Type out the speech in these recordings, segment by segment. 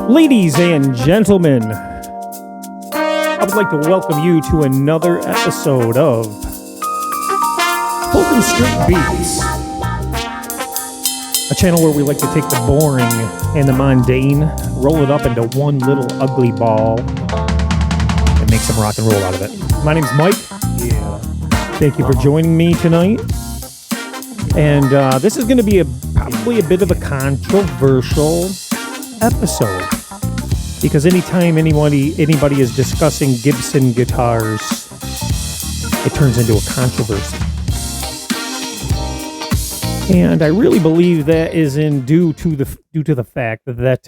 Ladies and gentlemen, I would like to welcome you to another episode of Fulton Street Beats, a channel where we like to take the boring and the mundane, roll it up into one little ugly ball, and make some rock and roll out of it. My name's Mike. Thank you for joining me tonight. And this is going to be probably a bit of a controversial episode, because anytime anybody is discussing Gibson guitars, it turns into a controversy. And I really believe that is due to the fact that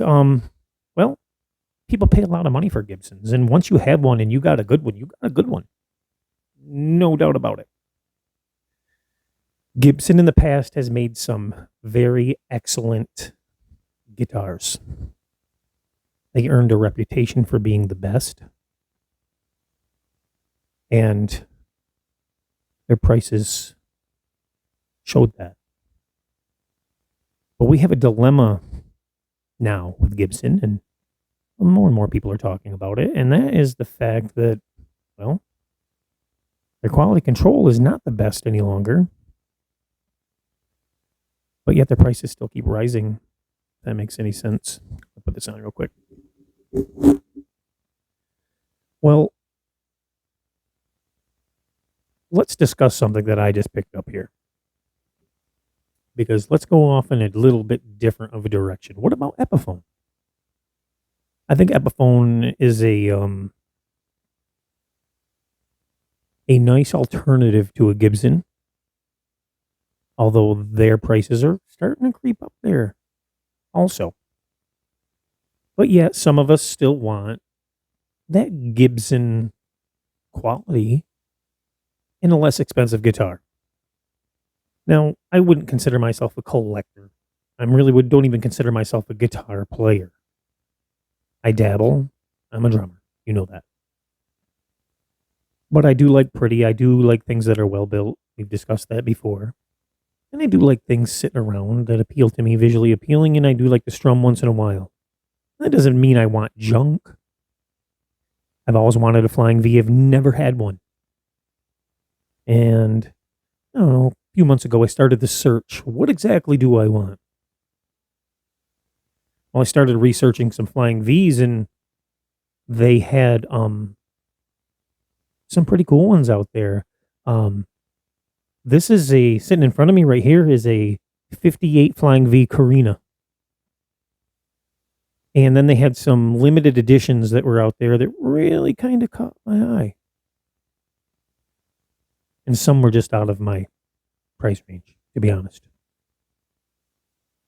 people pay a lot of money for Gibsons, and once you have one and you got a good one, you got a good one. No doubt about it. Gibson in the past has made some very excellent guitars. They earned a reputation for being the best, and their prices showed that. But we have a dilemma now with Gibson, and more and more people are talking about it, and that is the fact that, well, their quality control is not the best any longer, but yet their prices still keep rising. If that makes any sense. I'll put this on real quick. Well, let's discuss something that I just picked up here, because let's go off in a little bit different of a direction. What about Epiphone? I think Epiphone is a nice alternative to a Gibson, although their prices are starting to creep up there also. But yet, some of us still want that Gibson quality in a less expensive guitar. Now, I wouldn't consider myself a collector. I don't even consider myself a guitar player. I dabble. I'm a drummer. You know that. But I do like pretty. I do like things that are well built. We've discussed that before. And I do like things sitting around that appeal to me, visually appealing, and I do like to strum once in a while. That doesn't mean I want junk. I've always wanted a Flying V. I've never had one. And, I don't know, a few months ago I started the search. What exactly do I want? Well, I started researching some Flying Vs, and they had some pretty cool ones out there. This is sitting in front of me right here is a 58 Flying V Korina. And then they had some limited editions that were out there that really kind of caught my eye. And some were just out of my price range, to be honest.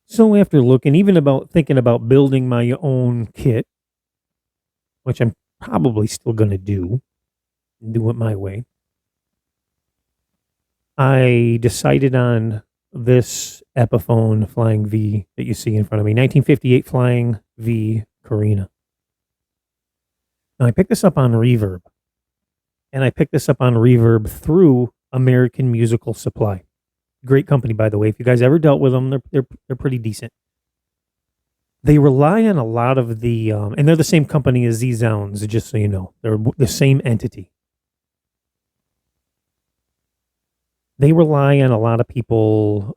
So after looking, thinking about building my own kit, which I'm probably still going to do it my way, I decided on this Epiphone Flying V that you see in front of me, 1958 Flying V Korina. Now, I picked this up on Reverb, and I picked this up on Reverb through American Musical Supply. Great company, by the way. If you guys ever dealt with them, they're pretty decent. They rely on a lot of the, and they're the same company as Zzounds, just so you know. They're the same entity. They rely on a lot of people,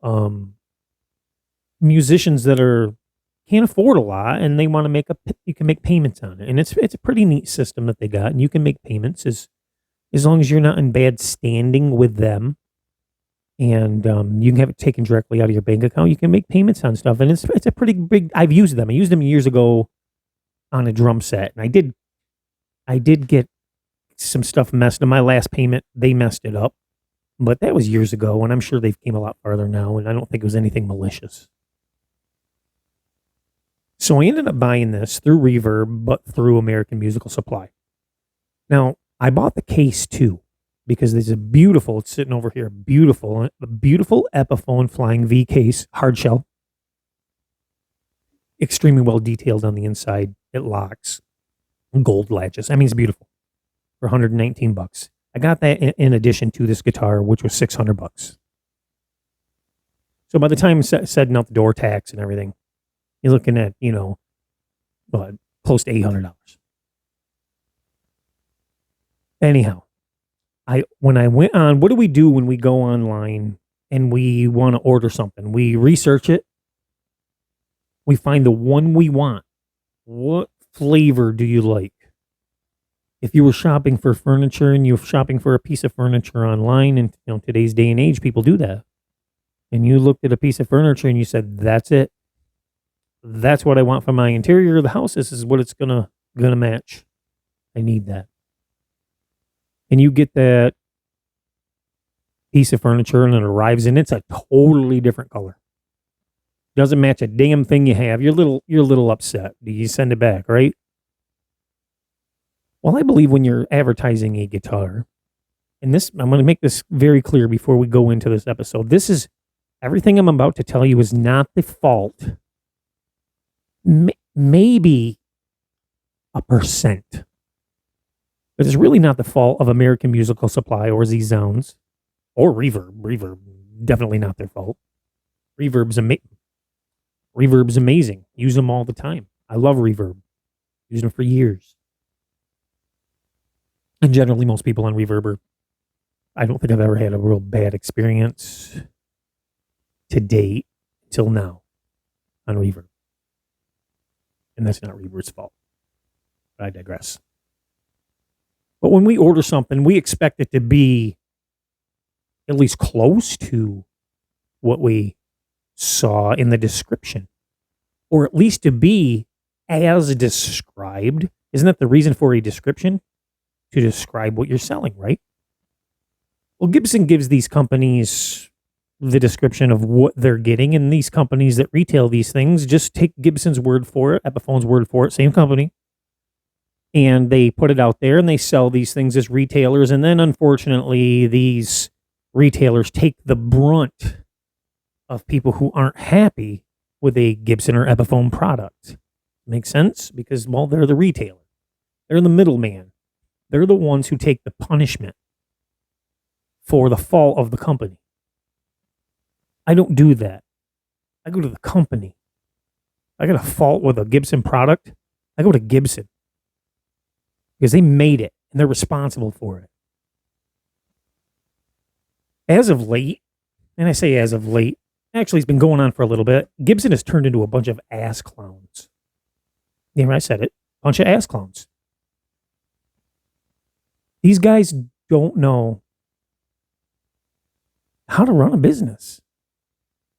musicians that can't afford a lot, and they want to you can make payments on it. And it's a pretty neat system that they got, and you can make payments as long as you're not in bad standing with them. And you can have it taken directly out of your bank account. You can make payments on stuff, and it's a pretty big. I've used them. I used them years ago on a drum set, and I did get some stuff messed up. My last payment, they messed it up. But that was years ago, and I'm sure they've came a lot farther now, and I don't think it was anything malicious. So I ended up buying this through Reverb, but through American Musical Supply. Now, I bought the case too, because it's sitting over here, a beautiful Epiphone Flying V case, hard shell. Extremely well detailed on the inside. It locks. Gold latches. I mean, it's beautiful. For $119. I got that in addition to this guitar, which was $600. So by the time setting up the door tax and everything, you're looking at, close to $800. Anyhow, when I went on, what do we do when we go online and we want to order something? We research it. We find the one we want. What flavor do you like? If you were shopping for furniture and you're shopping for a piece of furniture online, and today's day and age, people do that. And you looked at a piece of furniture and you said, "That's it. That's what I want for my interior of the house. This is what it's gonna match. I need that." And you get that piece of furniture and it arrives and it's a totally different color. Doesn't match a damn thing you have. You're a little upset. Do you send it back, right? Well, I believe when you're advertising a guitar, and this, I'm going to make this very clear before we go into this episode. This is, everything I'm about to tell you is not the fault. Maybe a percent. But it's really not the fault of American Musical Supply or Zzounds or Reverb. Reverb, definitely not their fault. Reverb's amazing. Use them all the time. I love Reverb. Used them for years. And generally, most people on Reverb I don't think I've ever had a real bad experience to date till now on Reverb. And that's not Reverb's fault. But I digress. But when we order something, we expect it to be at least close to what we saw in the description, or at least to be as described. Isn't that the reason for a description? To describe what you're selling, right? Well, Gibson gives these companies the description of what they're getting, and these companies that retail these things just take Gibson's word for it, Epiphone's word for it, same company, and they put it out there and they sell these things as retailers, and then unfortunately these retailers take the brunt of people who aren't happy with a Gibson or Epiphone product. Makes sense? Because, well, they're the retailer. They're the middleman. They're the ones who take the punishment for the fall of the company. I don't do that. I go to the company. I got a fault with a Gibson product. I go to Gibson because they made it and they're responsible for it. As of late, and I say as of late, actually it's been going on for a little bit, Gibson has turned into a bunch of ass clowns. Yeah, I said it. Bunch of ass clowns. These guys don't know how to run a business.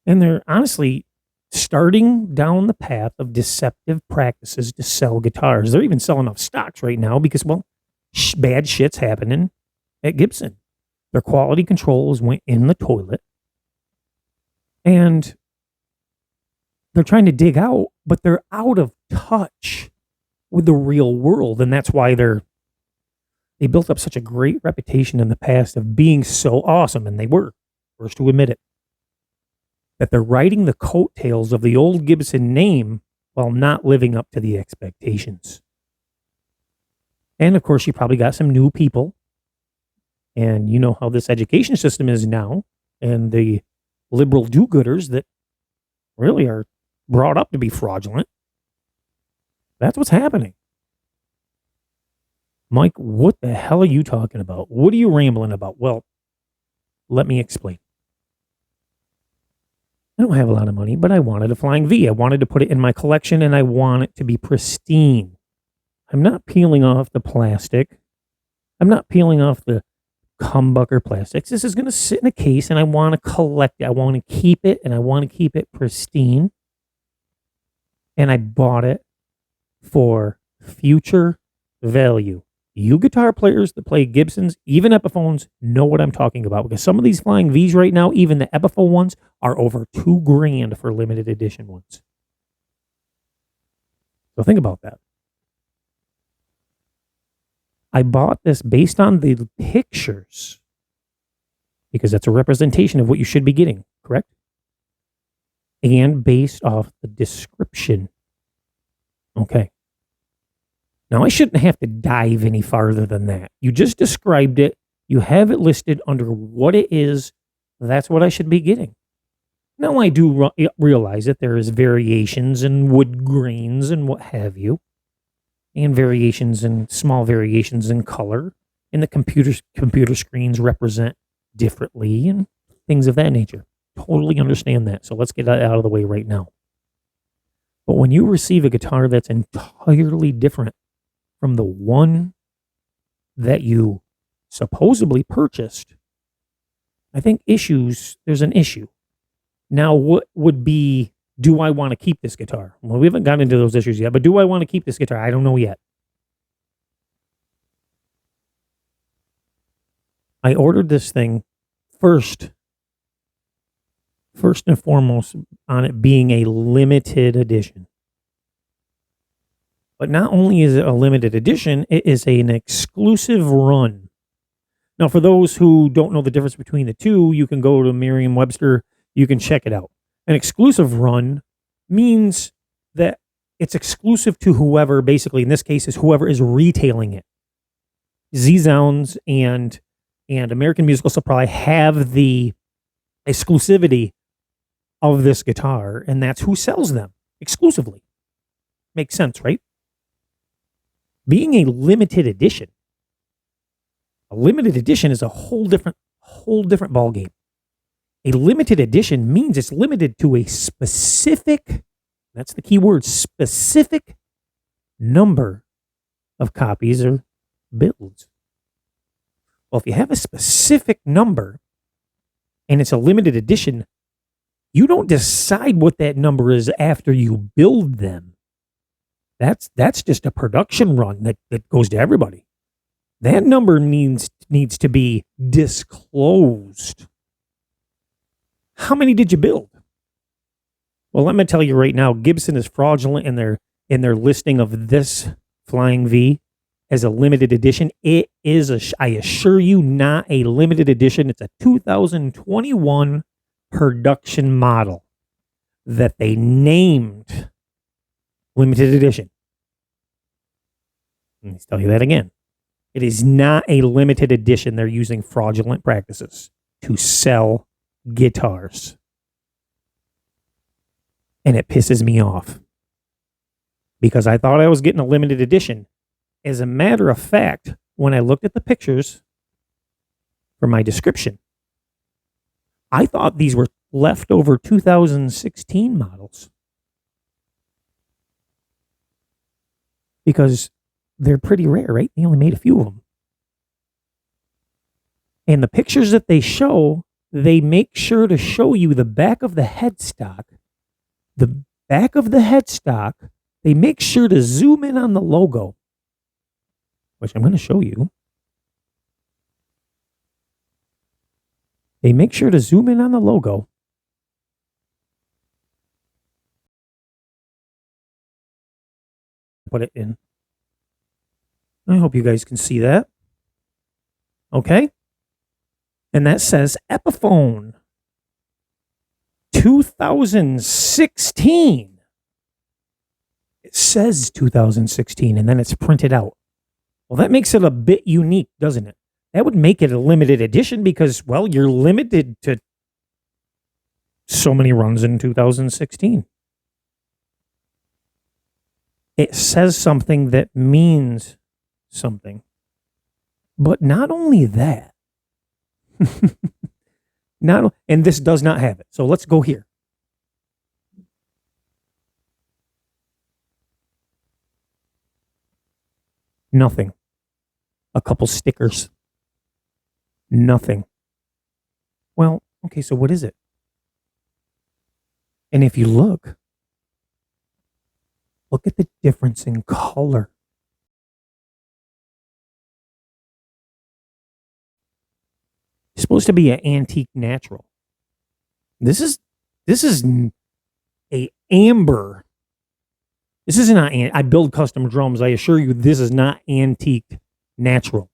And they're honestly starting down the path of deceptive practices to sell guitars. They're even selling off stocks right now because, well, bad shit's happening at Gibson. Their quality controls went in the toilet. And they're trying to dig out, but they're out of touch with the real world. And that's why they built up such a great reputation in the past of being so awesome, and they were, first to admit it, that they're riding the coattails of the old Gibson name while not living up to the expectations. And of course, you probably got some new people, and you know how this education system is now, and the liberal do-gooders that really are brought up to be fraudulent. That's what's happening. Mike, what the hell are you talking about? What are you rambling about? Well, let me explain. I don't have a lot of money, but I wanted a Flying V. I wanted to put it in my collection, and I want it to be pristine. I'm not peeling off the plastic. I'm not peeling off the humbucker plastics. This is going to sit in a case, and I want to collect it. I want to keep it, and I want to keep it pristine. And I bought it for future value. You guitar players that play Gibsons, even Epiphones, know what I'm talking about, because some of these Flying Vs right now, even the Epiphone ones, are over $2,000 for limited edition ones. So think about that. I bought this based on the pictures because that's a representation of what you should be getting, correct? And based off the description. Okay. Now, I shouldn't have to dive any farther than that. You just described it. You have it listed under what it is. That's what I should be getting. Now, I do realize that there is variations in wood grains and what have you. and variations and small variations in color, and the computer screens represent differently and things of that nature. Totally understand that. So let's get that out of the way right now. But when you receive a guitar that's entirely different from the one that you supposedly purchased, I think there's an issue. Now, what would be, do I want to keep this guitar? Well, we haven't gotten into those issues yet, but do I want to keep this guitar? I don't know yet. I ordered this thing first and foremost on it being a limited edition. But not only is it a limited edition, it is an exclusive run. Now, for those who don't know the difference between the two, you can go to Merriam-Webster. You can check it out. An exclusive run means that it's exclusive to whoever, basically, in this case, is whoever is retailing it. Zzounds and American Musical Supply have the exclusivity of this guitar, and that's who sells them exclusively. Makes sense, right? Being a limited edition is a whole different ballgame. A limited edition means it's limited to a specific, that's the key word, specific number of copies or builds. Well, if you have a specific number and it's a limited edition, you don't decide what that number is after you build them. That's just a production run that goes to everybody. That number needs to be disclosed. How many did you build? Well, let me tell you right now, Gibson is fraudulent in their listing of this Flying V as a limited edition. It is, I assure you, not a limited edition. It's a 2021 production model that they named limited edition. Let me tell you that again. It is not a limited edition. They're using fraudulent practices to sell guitars. And it pisses me off because I thought I was getting a limited edition. As a matter of fact, when I looked at the pictures for my description, I thought these were leftover 2016 models because they're pretty rare, right? They only made a few of them. And the pictures that they show, they make sure to show you the back of the headstock. The back of the headstock, they make sure to zoom in on the logo, which I'm going to show you. They make sure to zoom in on the logo. Put it in. I hope you guys can see that. Okay. And that says Epiphone 2016. It says 2016 and then it's printed out. Well, that makes it a bit unique, doesn't it? That would make it a limited edition because, well, you're limited to so many runs in 2016. It says something that means something. But not only that, and this does not have it. So let's go here. Nothing. A couple stickers. Nothing. Well, okay, so what is it? And if you look at the difference in color. It's supposed to be an antique natural. This is a amber. This is not, I build custom drums. I assure you, this is not antique natural.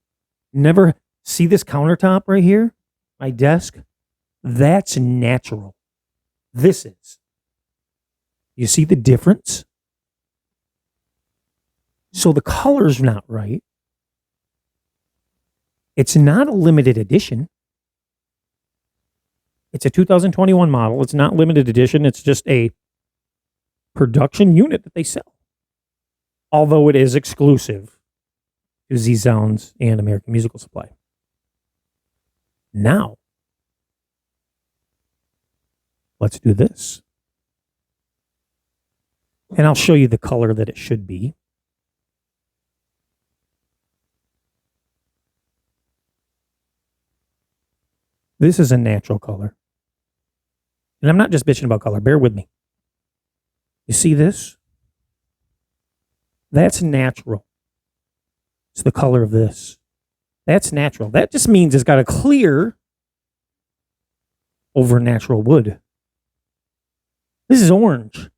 Never see this countertop right here? My desk? That's natural. This is. You see the difference? So the color's not right. It's not a limited edition. It's a 2021 model. It's not limited edition. It's just a production unit that they sell. although it is exclusive to Zzounds and American Musical Supply. Now, let's do this. And I'll show you the color that it should be. This is a natural color. And I'm not just bitching about color. Bear with me. You see this? That's natural. It's the color of this. That's natural. That just means it's got a clear over natural wood. This is orange.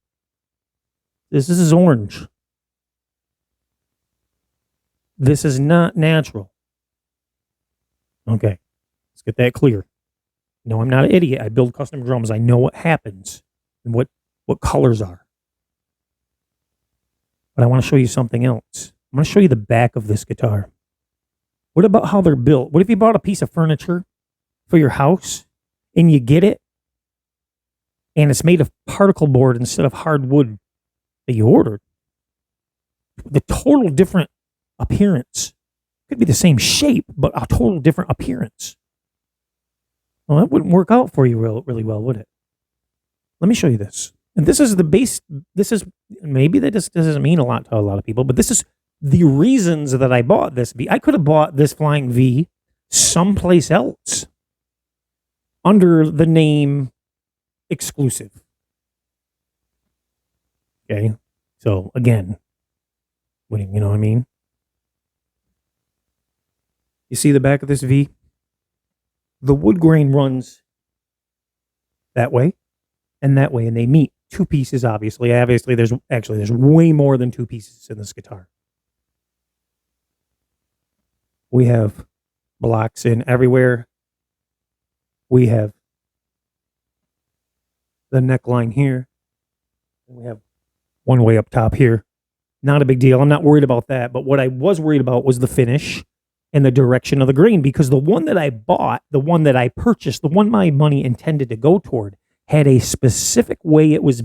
This is orange. This is not natural. Okay. Let's get that clear. No, I'm not an idiot. I build custom drums. I know what happens and what colors are. But I want to show you something else. I'm going to show you the back of this guitar. What about how they're built? What if you bought a piece of furniture for your house and you get it and it's made of particle board instead of hardwood that you ordered? The total different appearance. Could be the same shape, but a total different appearance. Well, that wouldn't work out for you really well, would it? Let me show you this. And this is the base. This is, maybe that just doesn't mean a lot to a lot of people, but this is the reasons that I bought this V. I could have bought this Flying V someplace else under the name exclusive. Okay. So again, you know what I mean? You see the back of this V? The wood grain runs that way and that way, and they meet two pieces, obviously. There's way more than two pieces in this guitar. We have blocks in everywhere. We have the neckline here. We have one way up top here. Not a big deal. I'm not worried about that. But what I was worried about was the finish and the direction of the grain, because the one that I bought, the one that I purchased, the one my money intended to go toward, had a specific way it was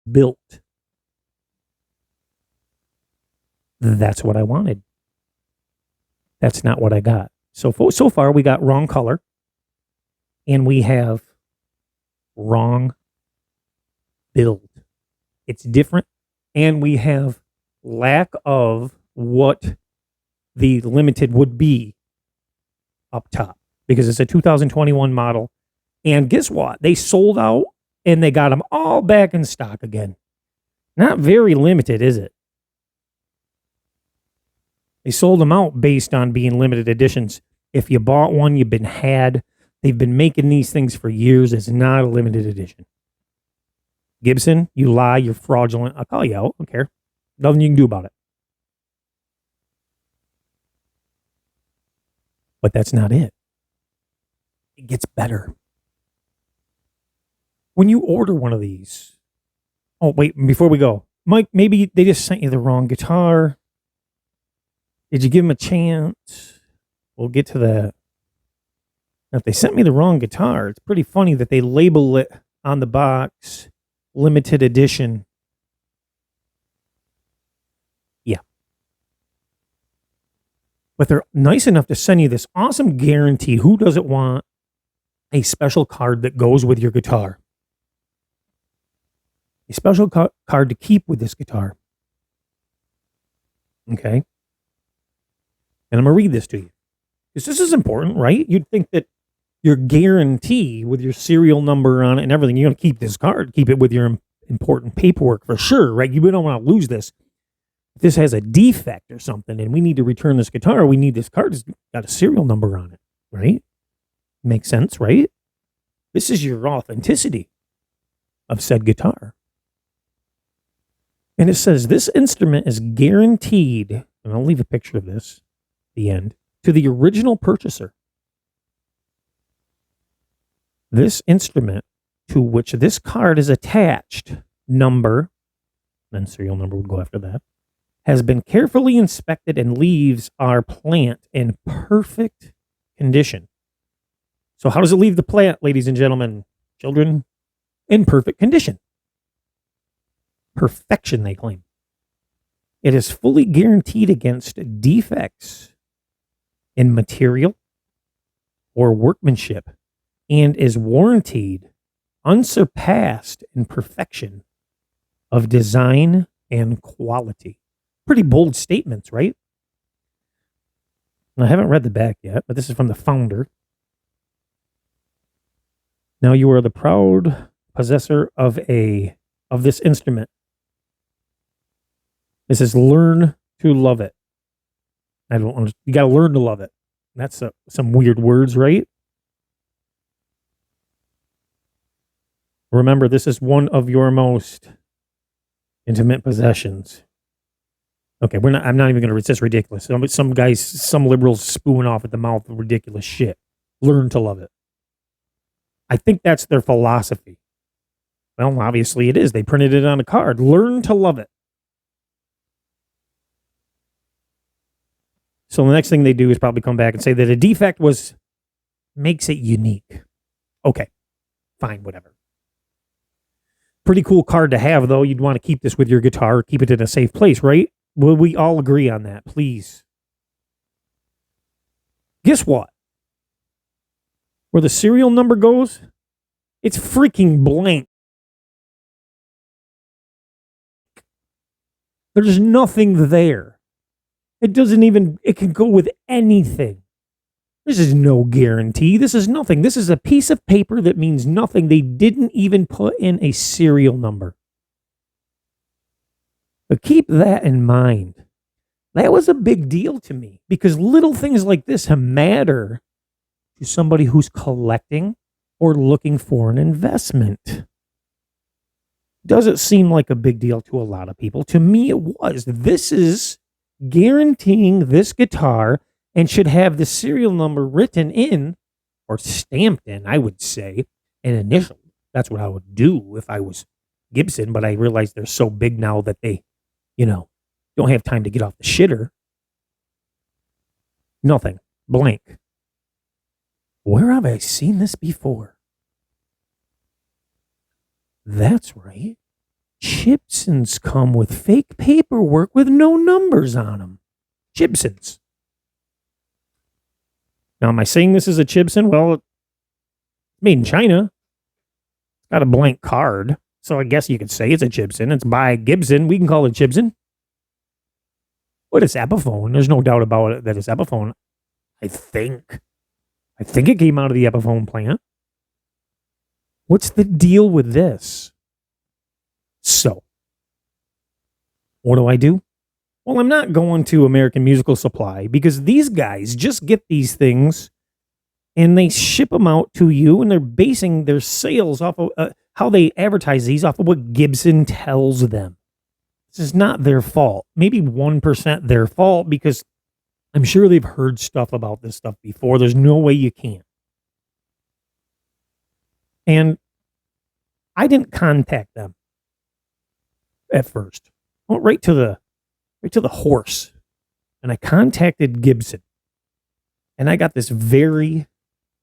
built. That's what I wanted. That's not what I got. So far, we got wrong color, and we have wrong build. It's different, and we have lack of what the limited would be up top, because it's a 2021 model. And guess what? They sold out, and they got them all back in stock again. Not very limited, is it? They sold them out based on being limited editions. If you bought one, you've been had. They've been making these things for years. It's not a limited edition. Gibson, you lie, you're fraudulent. I'll call you out. I don't care. Nothing you can do about it. But that's not it. It gets better. When you order one of these, oh, wait, before we go, Mike, maybe they just sent you the wrong guitar. Did you give them a chance? We'll get to that. Now, if they sent me the wrong guitar, it's pretty funny that they label it on the box, limited edition. Yeah. But they're nice enough to send you this awesome guarantee. Who doesn't want a special card that goes with your guitar? A special card to keep with this guitar. Okay. And I'm going to read this to you, because this is important, right? You'd think that your guarantee with your serial number on it and everything, you're going to keep this card, keep it with your important paperwork for sure, right? You don't want to lose this. If this has a defect or something and we need to return this guitar, we need this card that's got a serial number on it, right? Makes sense, right? This is your authenticity of said guitar. And it says this instrument is guaranteed, and I'll leave a picture of this, the end, to the original purchaser. This instrument to which this card is attached, number, then serial number would go after that, has been carefully inspected and leaves our plant in perfect condition. So how does it leave the plant, ladies and gentlemen, children? In perfect condition. perfection, they claim. It is fully guaranteed against defects in material or workmanship and is warranted unsurpassed in perfection of design and quality. Pretty bold statements, right? I haven't read the back yet, but this is from the founder. Now you are the proud possessor of this instrument. This is learn to love it. You got to learn to love it. That's some weird words, right? Remember, this is one of your most intimate possessions. Okay, I'm not even going to resist ridiculous. Some guys, some liberals spewing off at the mouth of ridiculous shit. Learn to love it. I think that's their philosophy. Well, obviously it is. They printed it on a card. Learn to love it. So the next thing they do is probably come back and say that a defect makes it unique. Okay, fine, whatever. Pretty cool card to have, though. You'd want to keep this with your guitar, keep it in a safe place, right? Will we all agree on that, please? Guess what? Where the serial number goes, it's freaking blank. There's nothing there. It can go with anything. This is no guarantee. This is nothing. This is a piece of paper that means nothing. They didn't even put in a serial number. But keep that in mind. That was a big deal to me because little things like this matter to somebody who's collecting or looking for an investment. Doesn't seem like a big deal to a lot of people. To me, it was. This is guaranteeing this guitar and should have the serial number written in or stamped in, I would say, an initial. That's what I would do if I was Gibson, but I realize they're so big now that they, don't have time to get off the shitter. Nothing. Blank. Where have I seen this before? That's right. Gibsons come with fake paperwork with no numbers on them. Gibsons. Now, am I saying this is a Gibson? Well, it's made in China. It's got a blank card. So I guess you could say it's a Gibson. It's by Gibson. We can call it Gibson. But it's Epiphone. There's no doubt about it that it's Epiphone. I think it came out of the Epiphone plant. What's the deal with this? So, what do? Well, I'm not going to American Musical Supply because these guys just get these things and they ship them out to you and they're basing their sales off of how they advertise these off of what Gibson tells them. This is not their fault. Maybe 1% their fault because I'm sure they've heard stuff about this stuff before. There's no way you can't. And I didn't contact them at first. I went right to the horse. And I contacted Gibson. And I got this very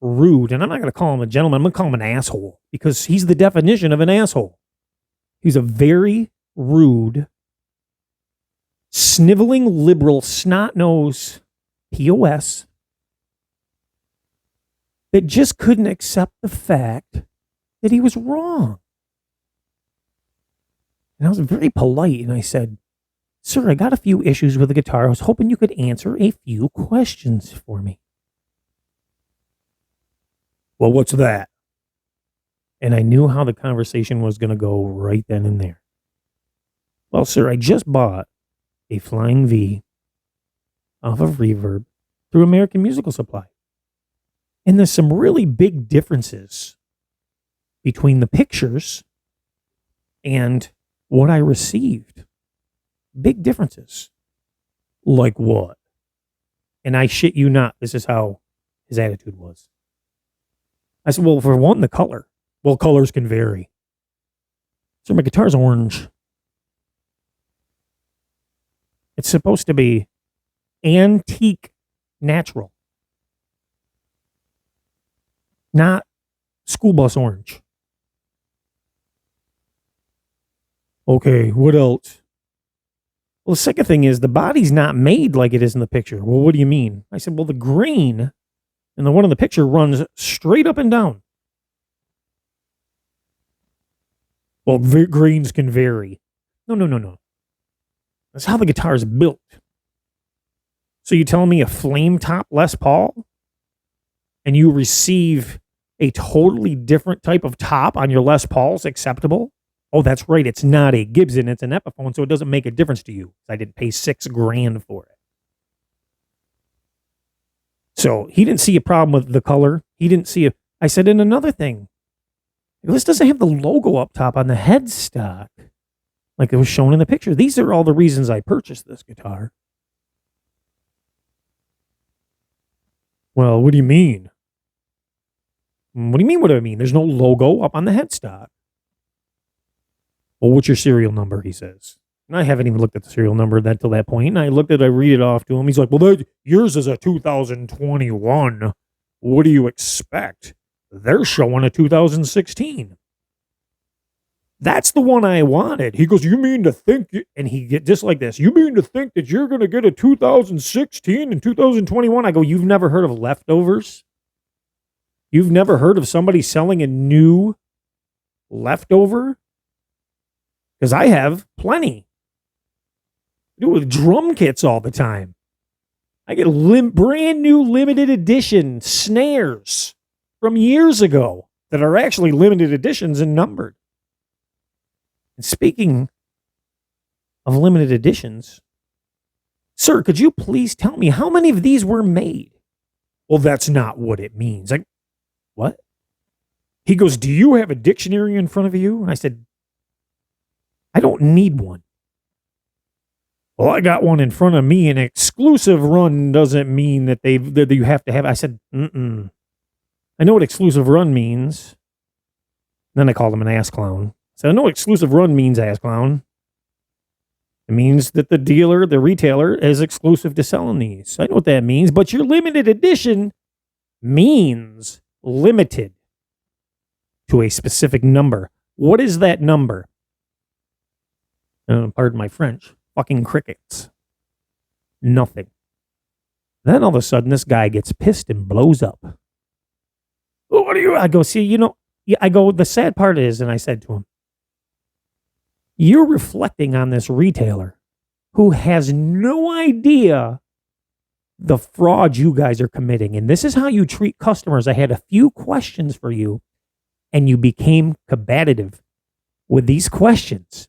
rude, and I'm not going to call him a gentleman, I'm going to call him an asshole because he's the definition of an asshole. He's a very rude, sniveling liberal, snot-nosed POS that just couldn't accept the fact that he was wrong. And I was very polite, and I said, "Sir, I got a few issues with the guitar. I was hoping you could answer a few questions for me." "Well, what's that?" And I knew how the conversation was going to go right then and there. "Well, sir, I just bought a Flying V off of Reverb through American Musical Supply. And there's some really big differences between the pictures and what I received. Big differences." "Like what?" And I shit you not, this is how his attitude was. I said, "Well, for one, the color." "Well, colors can vary." "So my guitar's orange. It's supposed to be antique natural, not school bus orange." Okay, what else? Well, the second thing is the body's not made like it is in the picture. Well, what do you mean? I said, well, the grain and the one in the picture runs straight up and down. Well, grains can vary. No. That's how the guitar is built. So you telling me a flame top Les Paul and you receive a totally different type of top on your Les Paul's acceptable? Oh, that's right. It's not a Gibson. It's an Epiphone, so it doesn't make a difference to you. I didn't pay $6,000 for it. So he didn't see a problem with the color. He didn't see a. I said, and another thing, this doesn't have the logo up top on the headstock like it was shown in the picture. These are all the reasons I purchased this guitar. Well, what do you mean? What do you mean, what do I mean? There's no logo up on the headstock. Well, what's your serial number, he says. And I haven't even looked at the serial number until that point. And I read it off to him. He's like, well, yours is a 2021. What do you expect? They're showing a 2016. That's the one I wanted. He goes, you mean to think, and he get just like this, you mean to think that you're going to get a 2016 and 2021? I go, you've never heard of leftovers? You've never heard of somebody selling a new leftover? Because I have plenty. I do it with drum kits all the time. I get brand new limited edition snares from years ago that are actually limited editions and numbered. And speaking of limited editions, sir, could you please tell me how many of these were made? Well, that's not what it means. Like, what? He goes, do you have a dictionary in front of you? And I said, I don't need one. Well, I got one in front of me. An exclusive run doesn't mean that you have to have. I said, I know what exclusive run means. Then I called him an ass clown. I said, I know what exclusive run means, ass clown. It means that the dealer, the retailer, is exclusive to selling these. I know what that means. But your limited edition means limited to a specific number. What is that number? Pardon my French. Fucking crickets. Nothing. Then all of a sudden, this guy gets pissed and blows up. Oh, what are you? I go, see, I go, the sad part is, and I said to him, you're reflecting on this retailer who has no idea the fraud you guys are committing. And this is how you treat customers. I had a few questions for you, and you became combative with these questions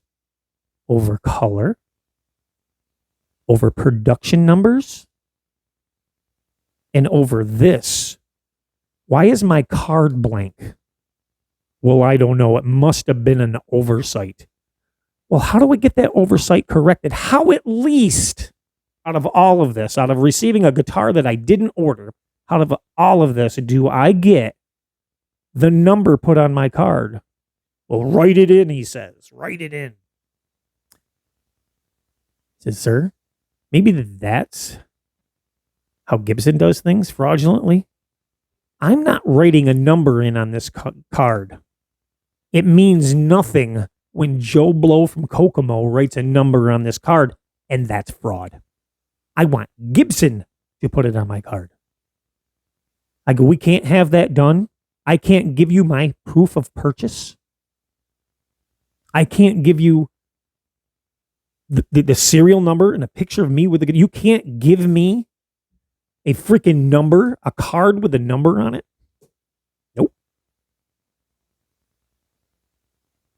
over color, over production numbers, and over this. Why is my card blank? Well, I don't know. It must have been an oversight. Well, how do I get that oversight corrected? How at least out of all of this, out of receiving a guitar that I didn't order, out of all of this, do I get the number put on my card? Well, write it in, he says. Write it in. He says, sir, maybe that's how Gibson does things fraudulently. I'm not writing a number in on this card. It means nothing when Joe Blow from Kokomo writes a number on this card, and that's fraud. I want Gibson to put it on my card. I go, we can't have that done. I can't give you my proof of purchase. I can't give you the serial number and a picture of me with the. You can't give me a freaking number, a card with a number on it. Nope.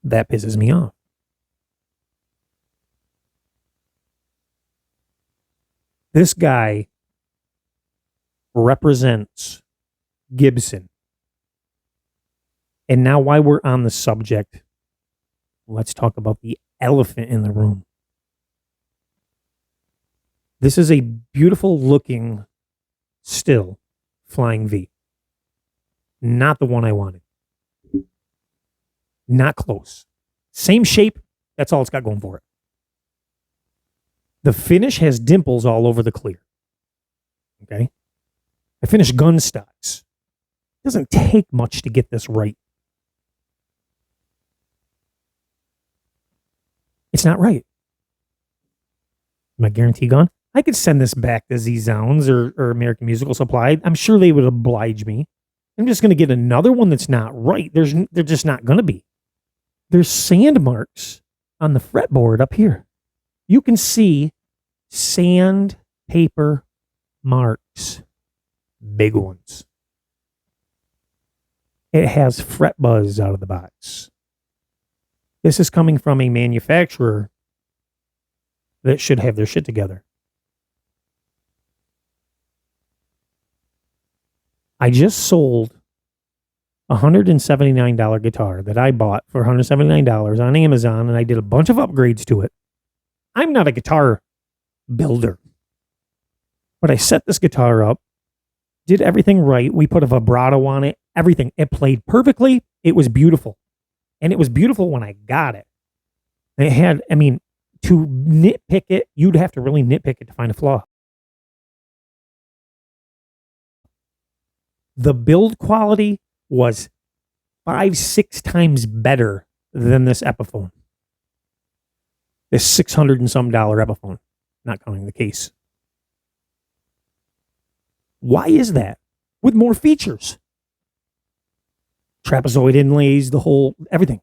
That pisses me off. This guy represents Gibson. And now, while we're on the subject, let's talk about the elephant in the room. This is a beautiful looking still Flying V. Not the one I wanted. Not close. Same shape. That's all it's got going for it. The finish has dimples all over the clear. Okay. I finished gun stocks. It doesn't take much to get this right. It's not right. My guarantee gone? I could send this back to Zzounds or American Musical Supply. I'm sure they would oblige me. I'm just going to get another one that's not right. They're just not going to be. There's sand marks on the fretboard up here. You can see sandpaper marks. Big ones. It has fret buzz out of the box. This is coming from a manufacturer that should have their shit together. I just sold a $179 guitar that I bought for $179 on Amazon, and I did a bunch of upgrades to it. I'm not a guitar builder, but I set this guitar up, did everything right. We put a vibrato on it, everything. It played perfectly. It was beautiful. And it was beautiful when I got it. It had, to nitpick it, you'd have to really nitpick it to find a flaw. The build quality was 5-6 times better than this Epiphone. This $600 and some Epiphone, not counting the case. Why is that? With more features. Trapezoid inlays, the whole, everything.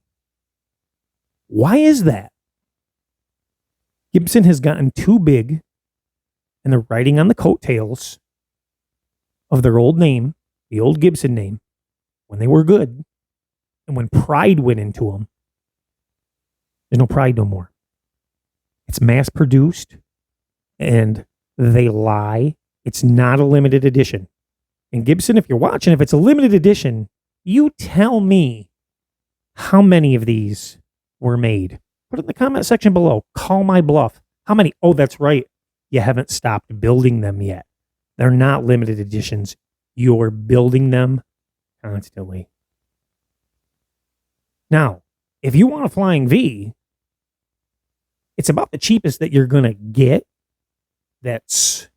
Why is that? Gibson has gotten too big, and they're riding on the coattails of their old name, the old Gibson name, when they were good, and when pride went into them. There's no pride no more. It's mass produced, and they lie. It's not a limited edition. And Gibson, if you're watching, if it's a limited edition, you tell me how many of these were made. Put it in the comment section below. Call my bluff. How many? Oh, that's right. You haven't stopped building them yet. They're not limited editions. You're building them constantly. Now, if you want a Flying V, it's about the cheapest that you're going to get that's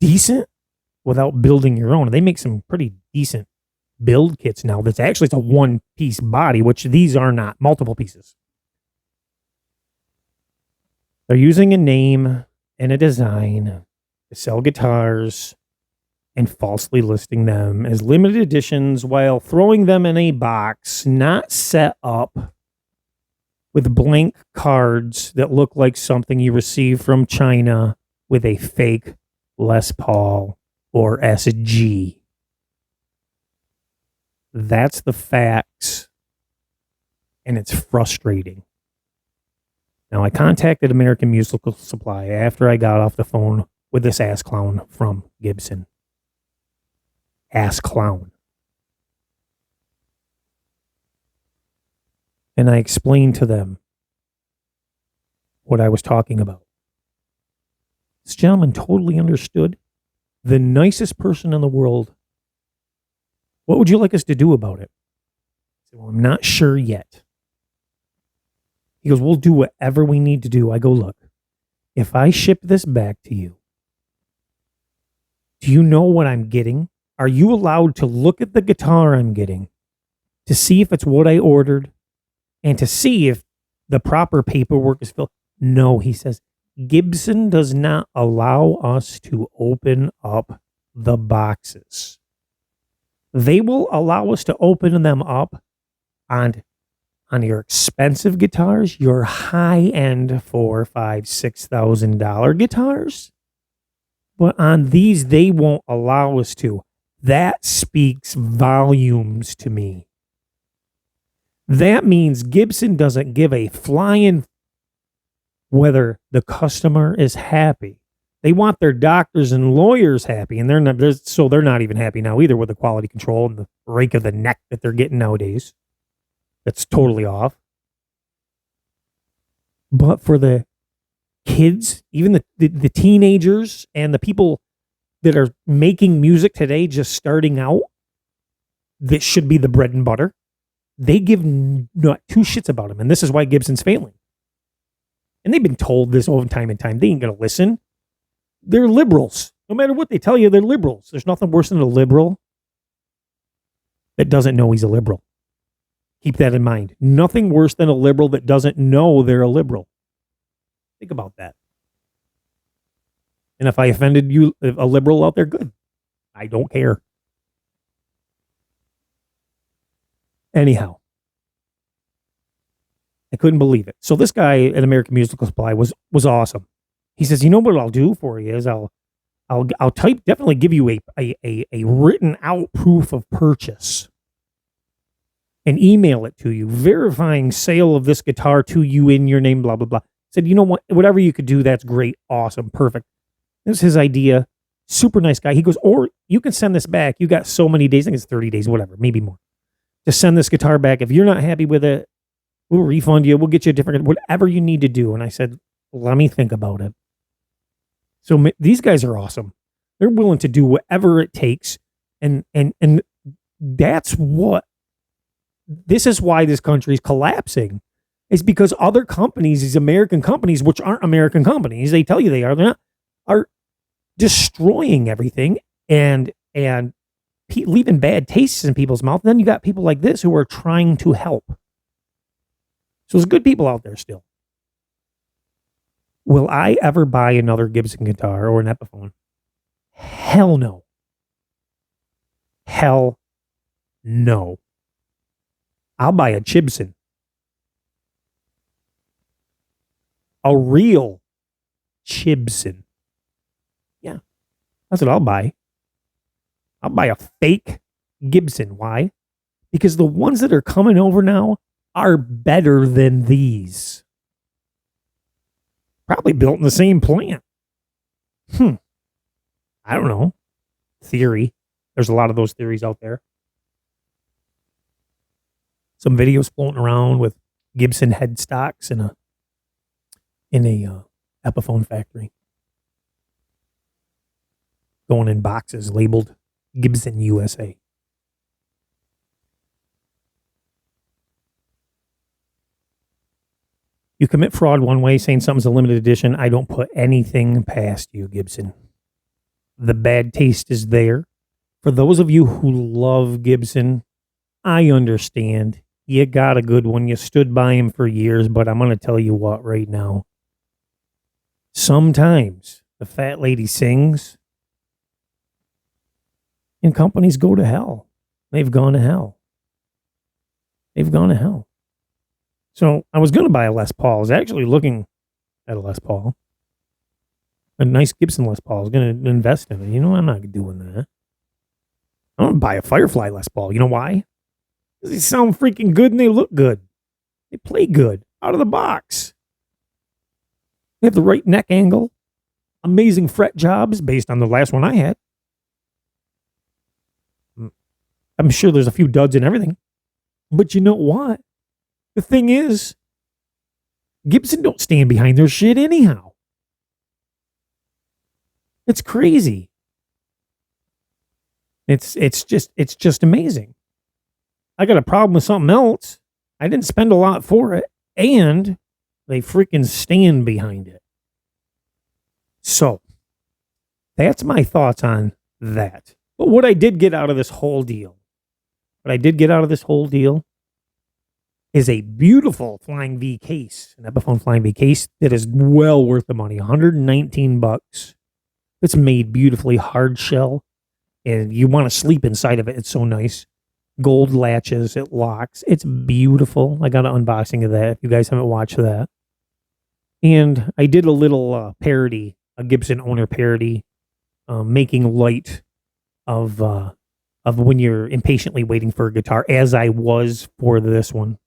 decent without building your own. They make some pretty decent build kits now that's actually, it's a one-piece body, which these are not, multiple pieces. They're using a name and a design to sell guitars and falsely listing them as limited editions while throwing them in a box not set up with blank cards that look like something you receive from China with a fake Les Paul or SG. That's the facts, and it's frustrating. Now, I contacted American Musical Supply after I got off the phone with this ass clown from Gibson. Ass clown. And I explained to them what I was talking about. This gentleman totally understood. The nicest person in the world. What would you like us to do about it? I said, well, I'm not sure yet. He goes, we'll do whatever we need to do. I go, look, if I ship this back to you, do you know what I'm getting? Are you allowed to look at the guitar I'm getting to see if it's what I ordered and to see if the proper paperwork is filled? No, he says, Gibson does not allow us to open up the boxes. They will allow us to open them up on your expensive guitars, your high-end $4,000, $5,000, $6,000 guitars. But on these, they won't allow us to. That speaks volumes to me. That means Gibson doesn't give a flying whether the customer is happy. They want their doctors and lawyers happy, and they're not even happy now either with the quality control and the rake of the neck that they're getting nowadays. That's totally off. But for the kids, even the teenagers and the people that are making music today, just starting out, that should be the bread and butter, they give not two shits about them. And this is why Gibson's failing. And they've been told this over time and time. They ain't going to listen. They're liberals. No matter what they tell you, they're liberals. There's nothing worse than a liberal that doesn't know he's a liberal. Keep that in mind. Nothing worse than a liberal that doesn't know they're a liberal. Think about that. And if I offended you, a liberal out there, good. I don't care. Anyhow, I couldn't believe it. So this guy at American Musical Supply was awesome. He says, you know what I'll do for you is I'll definitely give you a written out proof of purchase and email it to you, verifying sale of this guitar to you in your name, blah, blah, blah. Said, you know what, whatever you could do, that's great, awesome, perfect. This is his idea. Super nice guy. He goes, or you can send this back. You got so many days, I think it's 30 days, whatever, maybe more. Just send this guitar back. If you're not happy with it, we'll refund you. We'll get you a different, whatever you need to do. And I said, let me think about it. So these guys are awesome. They're willing to do whatever it takes. And that's what, this is why this country is collapsing. It's because other companies, these American companies, which aren't American companies, they tell you they are, they're not, are destroying everything and leaving bad tastes in people's mouth. Then you got people like this who are trying to help. So there's good people out there still. Will I ever buy another Gibson guitar or an Epiphone? Hell no. Hell no. I'll buy a Gibson. A real Gibson. Yeah. That's what I'll buy. I'll buy a fake Gibson. Why? Because the ones that are coming over now are better than these. Probably built in the same plant. I don't know. Theory. There's a lot of those theories out there. Some videos floating around with Gibson headstocks in a Epiphone factory. Going in boxes labeled Gibson USA. You commit fraud one way, saying something's a limited edition. I don't put anything past you, Gibson. The bad taste is there. For those of you who love Gibson, I understand. You got a good one. You stood by him for years, but I'm going to tell you what right now. Sometimes the fat lady sings and companies go to hell. They've gone to hell. They've gone to hell. So I was going to buy a Les Paul. I was actually looking at a Les Paul. A nice Gibson Les Paul. I was going to invest in it. You know, I'm not doing that. I'm going to buy a Firefly Les Paul. You know why? Because they sound freaking good and they look good. They play good. Out of the box. They have the right neck angle. Amazing fret jobs based on the last one I had. I'm sure there's a few duds and everything. But you know what? The thing is, Gibson don't stand behind their shit anyhow. It's crazy. It's just amazing. I got a problem with something else. I didn't spend a lot for it, and they freaking stand behind it. So, that's my thoughts on that. But what I did get out of this whole deal, is a beautiful Flying V case, an Epiphone Flying V case that is well worth the money, $119. It's made beautifully, hard shell, and you want to sleep inside of it. It's so nice. Gold latches, it locks. It's beautiful. I got an unboxing of that if you guys haven't watched that. And I did a little parody, a Gibson owner parody, making light of when you're impatiently waiting for a guitar, as I was for this one.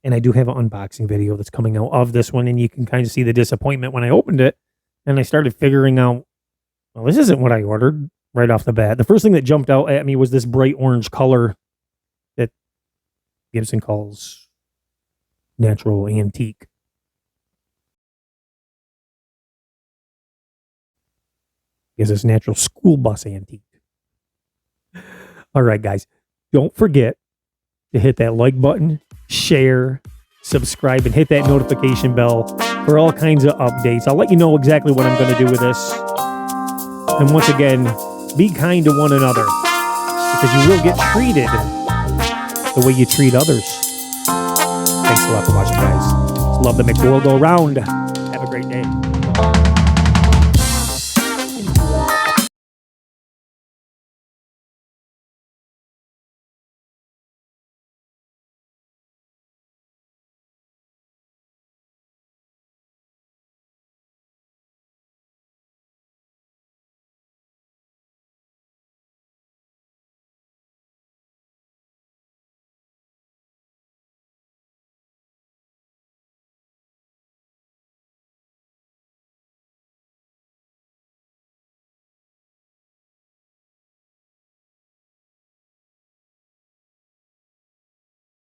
And I do have an unboxing video that's coming out of this one, and you can kind of see the disappointment when I opened it, and I started figuring out, well, this isn't what I ordered right off the bat. The first thing that jumped out at me was this bright orange color that Gibson calls natural antique. I guess it's natural school bus antique. All right, guys, don't forget to hit that like button, share, subscribe, and hit that notification bell for all kinds of updates. I'll let you know exactly what I'm going to do with this. And once again, be kind to one another, because you will get treated the way you treat others. Thanks a lot for watching, guys. Love to make the world go round.